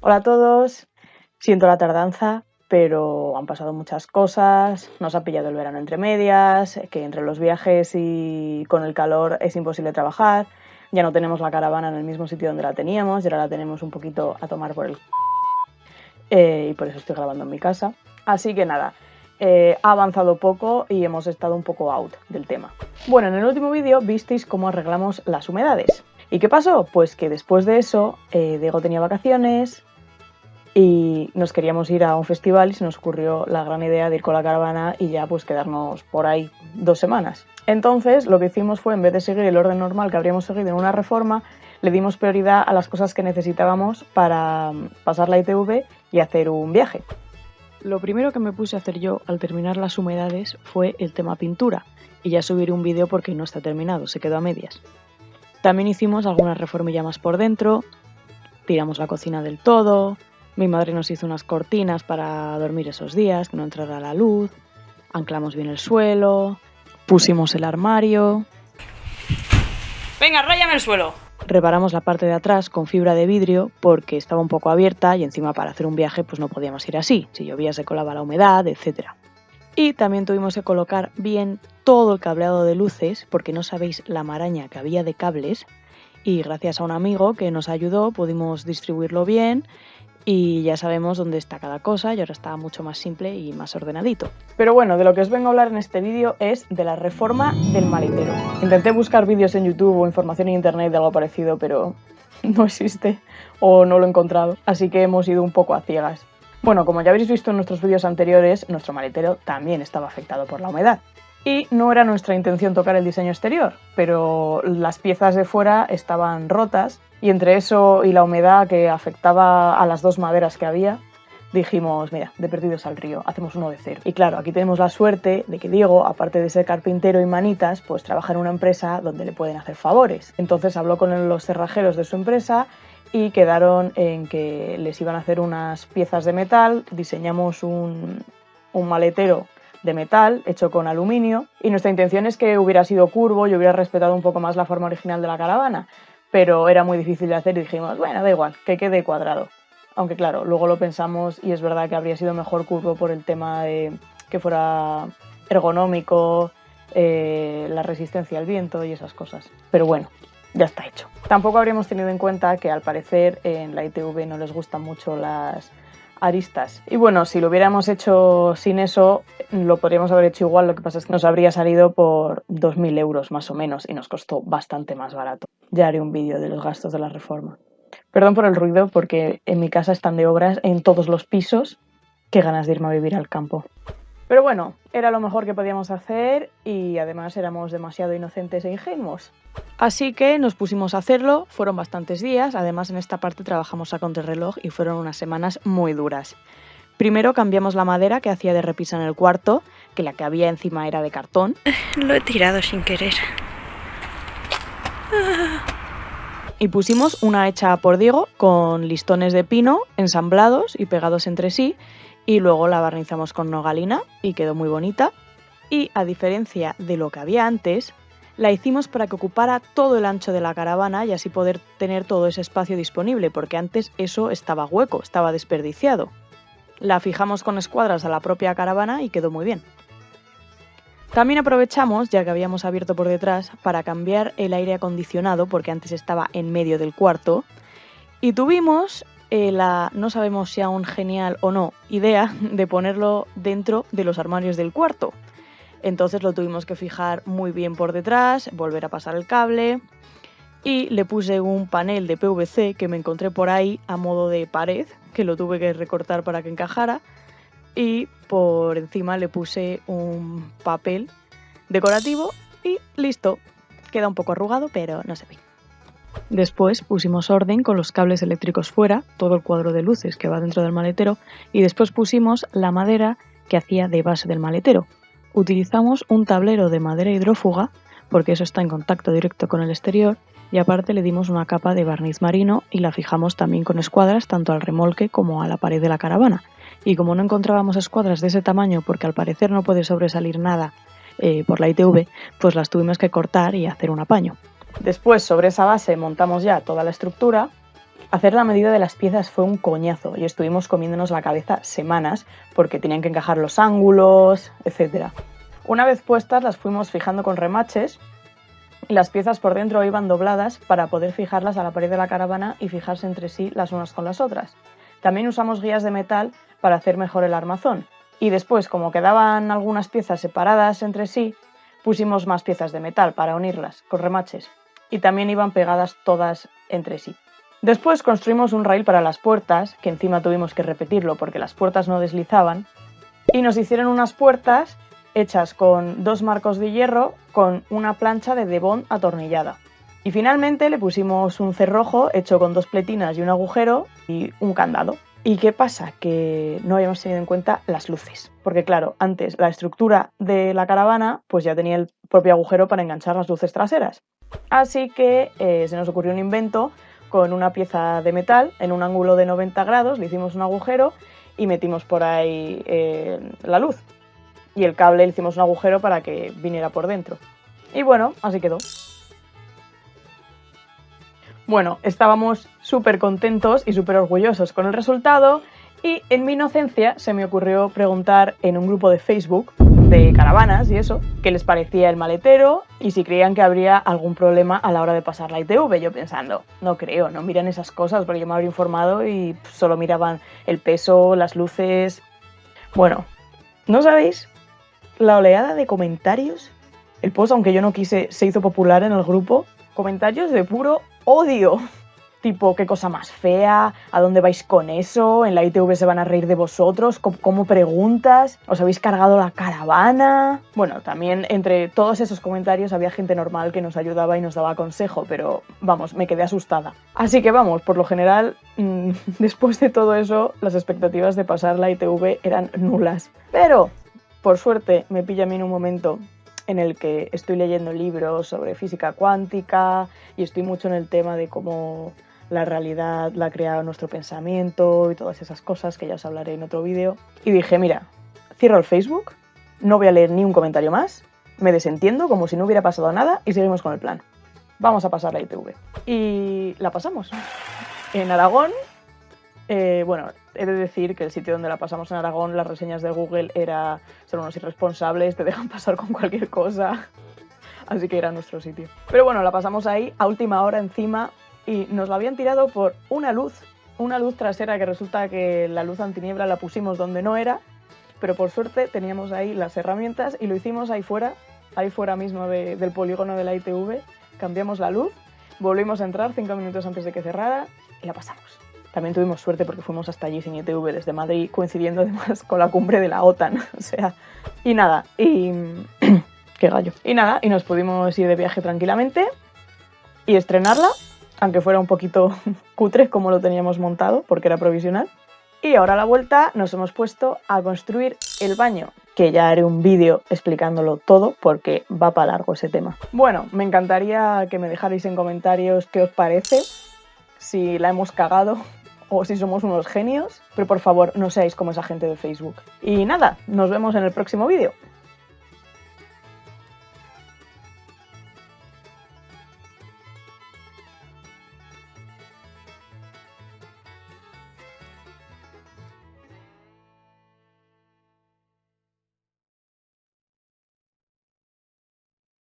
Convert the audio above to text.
Hola a todos, siento la tardanza, pero han pasado muchas cosas, nos ha pillado el verano entre medias, que entre los viajes y con el calor es imposible trabajar, ya no tenemos la caravana en el mismo sitio donde la teníamos y ahora la tenemos un poquito a tomar por el y por eso estoy grabando en mi casa. Así que nada, ha avanzado poco y hemos estado un poco out del tema. Bueno, en el último vídeo visteis cómo arreglamos las humedades. ¿Y qué pasó? Pues que después de eso, Diego tenía vacaciones y nos queríamos ir a un festival y se nos ocurrió la gran idea de ir con la caravana y ya pues quedarnos por ahí 2 semanas. Entonces lo que hicimos fue, en vez de seguir el orden normal que habríamos seguido en una reforma, le dimos prioridad a las cosas que necesitábamos para pasar la ITV y hacer un viaje. Lo primero que me puse a hacer yo al terminar las humedades fue el tema pintura, y ya subiré un vídeo porque no está terminado, se quedó a medias. También hicimos algunas reformillas más por dentro, tiramos la cocina del todo, mi madre nos hizo unas cortinas para dormir esos días, que no entrara la luz, anclamos bien el suelo, pusimos el armario. ¡Venga, ráyame el suelo! Reparamos la parte de atrás con fibra de vidrio porque estaba un poco abierta y encima para hacer un viaje pues no podíamos ir así, si llovía se colaba la humedad, etc. Y también tuvimos que colocar bien todo el cableado de luces porque no sabéis la maraña que había de cables y gracias a un amigo que nos ayudó pudimos distribuirlo bien y ya sabemos dónde está cada cosa y ahora está mucho más simple y más ordenadito. Pero bueno, de lo que os vengo a hablar en este vídeo es de la reforma del maletero. Intenté buscar vídeos en YouTube o información en internet de algo parecido, pero no existe o no lo he encontrado, así que hemos ido un poco a ciegas. Bueno, como ya habréis visto en nuestros vídeos anteriores, nuestro maletero también estaba afectado por la humedad. Y no era nuestra intención tocar el diseño exterior, pero las piezas de fuera estaban rotas y entre eso y la humedad que afectaba a las 2 maderas que había, dijimos, mira, de perdidos al río, hacemos uno de cero. Y claro, aquí tenemos la suerte de que Diego, aparte de ser carpintero y manitas, pues trabaja en una empresa donde le pueden hacer favores. Entonces habló con los cerrajeros de su empresa y quedaron en que les iban a hacer unas piezas de metal, diseñamos un maletero de metal hecho con aluminio y nuestra intención es que hubiera sido curvo y hubiera respetado un poco más la forma original de la caravana, pero era muy difícil de hacer y dijimos, bueno, da igual, que quede cuadrado. Aunque claro, luego lo pensamos y es verdad que habría sido mejor curvo por el tema de que fuera ergonómico, la resistencia al viento y esas cosas. Pero bueno, ya está hecho. Tampoco habríamos tenido en cuenta que al parecer en la ITV no les gustan mucho las aristas. Y bueno, si lo hubiéramos hecho sin eso, lo podríamos haber hecho igual, lo que pasa es que nos habría salido por 2.000 euros más o menos y nos costó bastante más barato. Ya haré un vídeo de los gastos de la reforma. Perdón por el ruido porque en mi casa están de obras en todos los pisos. Qué ganas de irme a vivir al campo. Pero bueno, era lo mejor que podíamos hacer y además éramos demasiado inocentes e ingenuos. Así que nos pusimos a hacerlo, fueron bastantes días, además en esta parte trabajamos a contrarreloj y fueron unas semanas muy duras. Primero cambiamos la madera que hacía de repisa en el cuarto, que la que había encima era de cartón. Lo he tirado sin querer. Y pusimos una hecha por Diego con listones de pino ensamblados y pegados entre sí y luego la barnizamos con nogalina y quedó muy bonita. Y a diferencia de lo que había antes, la hicimos para que ocupara todo el ancho de la caravana y así poder tener todo ese espacio disponible, porque antes eso estaba hueco, estaba desperdiciado. La fijamos con escuadras a la propia caravana y quedó muy bien. También aprovechamos, ya que habíamos abierto por detrás, para cambiar el aire acondicionado, porque antes estaba en medio del cuarto, y tuvimos no sabemos si aún genial o no, idea de ponerlo dentro de los armarios del cuarto. Entonces lo tuvimos que fijar muy bien por detrás, volver a pasar el cable y le puse un panel de PVC que me encontré por ahí a modo de pared, que lo tuve que recortar para que encajara y por encima le puse un papel decorativo y listo. Queda un poco arrugado, pero no se ve. Después pusimos orden con los cables eléctricos fuera, todo el cuadro de luces que va dentro del maletero y después pusimos la madera que hacía de base del maletero. Utilizamos un tablero de madera hidrófuga porque eso está en contacto directo con el exterior y aparte le dimos una capa de barniz marino y la fijamos también con escuadras tanto al remolque como a la pared de la caravana. Y como no encontrábamos escuadras de ese tamaño porque al parecer no puede sobresalir nada por la ITV, pues las tuvimos que cortar y hacer un apaño. Después sobre esa base montamos ya toda la estructura Hacer la medida de las piezas fue un coñazo y estuvimos comiéndonos la cabeza semanas porque tenían que encajar los ángulos, etc. Una vez puestas las fuimos fijando con remaches y las piezas por dentro iban dobladas para poder fijarlas a la pared de la caravana y fijarse entre sí las unas con las otras. También usamos guías de metal para hacer mejor el armazón. Y después, como quedaban algunas piezas separadas entre sí, pusimos más piezas de metal para unirlas con remaches y también iban pegadas todas entre sí. Después construimos un rail para las puertas, que encima tuvimos que repetirlo porque las puertas no deslizaban, y nos hicieron unas puertas hechas con 2 marcos de hierro con una plancha de debond atornillada. Y finalmente le pusimos un cerrojo hecho con 2 pletinas y un agujero y un candado. ¿Y qué pasa? Que no habíamos tenido en cuenta las luces. Porque claro, antes la estructura de la caravana pues ya tenía el propio agujero para enganchar las luces traseras. Así que se nos ocurrió un invento con una pieza de metal en un ángulo de 90 grados, le hicimos un agujero y metimos por ahí la luz. Y el cable le hicimos un agujero para que viniera por dentro. Y bueno, así quedó. Bueno, estábamos súper contentos y súper orgullosos con el resultado y en mi inocencia se me ocurrió preguntar en un grupo de Facebook de caravanas y eso, qué les parecía el maletero y si creían que habría algún problema a la hora de pasar la ITV. Yo pensando, no creo, no miran esas cosas porque yo me habría informado y solo miraban el peso, las luces... Bueno, ¿no sabéis? La oleada de comentarios, el post, aunque yo no quise, se hizo popular en el grupo, comentarios de puro odio. Tipo, qué cosa más fea, ¿a dónde vais con eso? En la ITV se van a reír de vosotros, ¿cómo preguntas? ¿Os habéis cargado la caravana? Bueno, también entre todos esos comentarios había gente normal que nos ayudaba y nos daba consejo, pero vamos, me quedé asustada. Así que vamos, por lo general, después de todo eso, las expectativas de pasar la ITV eran nulas. Pero, por suerte, me pilla a mí en un momento en el que estoy leyendo libros sobre física cuántica y estoy mucho en el tema de cómo la realidad la ha creado nuestro pensamiento y todas esas cosas que ya os hablaré en otro vídeo. Y dije, mira, cierro el Facebook, no voy a leer ni un comentario más, me desentiendo como si no hubiera pasado nada y seguimos con el plan. Vamos a pasar la ITV. Y la pasamos. En Aragón, bueno, he de decir que el sitio donde la pasamos en Aragón, las reseñas de Google son unos irresponsables, te dejan pasar con cualquier cosa. Así que era nuestro sitio. Pero bueno, la pasamos ahí a última hora encima y nos la habían tirado por una luz trasera que resulta que la luz antiniebla la pusimos donde no era, pero por suerte teníamos ahí las herramientas y lo hicimos ahí fuera mismo del polígono de la ITV, cambiamos la luz, volvimos a entrar 5 minutos antes de que cerrara y la pasamos. También tuvimos suerte porque fuimos hasta allí sin ITV desde Madrid, coincidiendo además con la cumbre de la OTAN, o sea, y nada, qué gallo. Y nada, y nos pudimos ir de viaje tranquilamente y estrenarla, aunque fuera un poquito cutre como lo teníamos montado, porque era provisional. Y ahora a la vuelta nos hemos puesto a construir el baño, que ya haré un vídeo explicándolo todo, porque va para largo ese tema. Bueno, me encantaría que me dejarais en comentarios qué os parece, si la hemos cagado o si somos unos genios, pero por favor no seáis como esa gente de Facebook. Y nada, nos vemos en el próximo vídeo.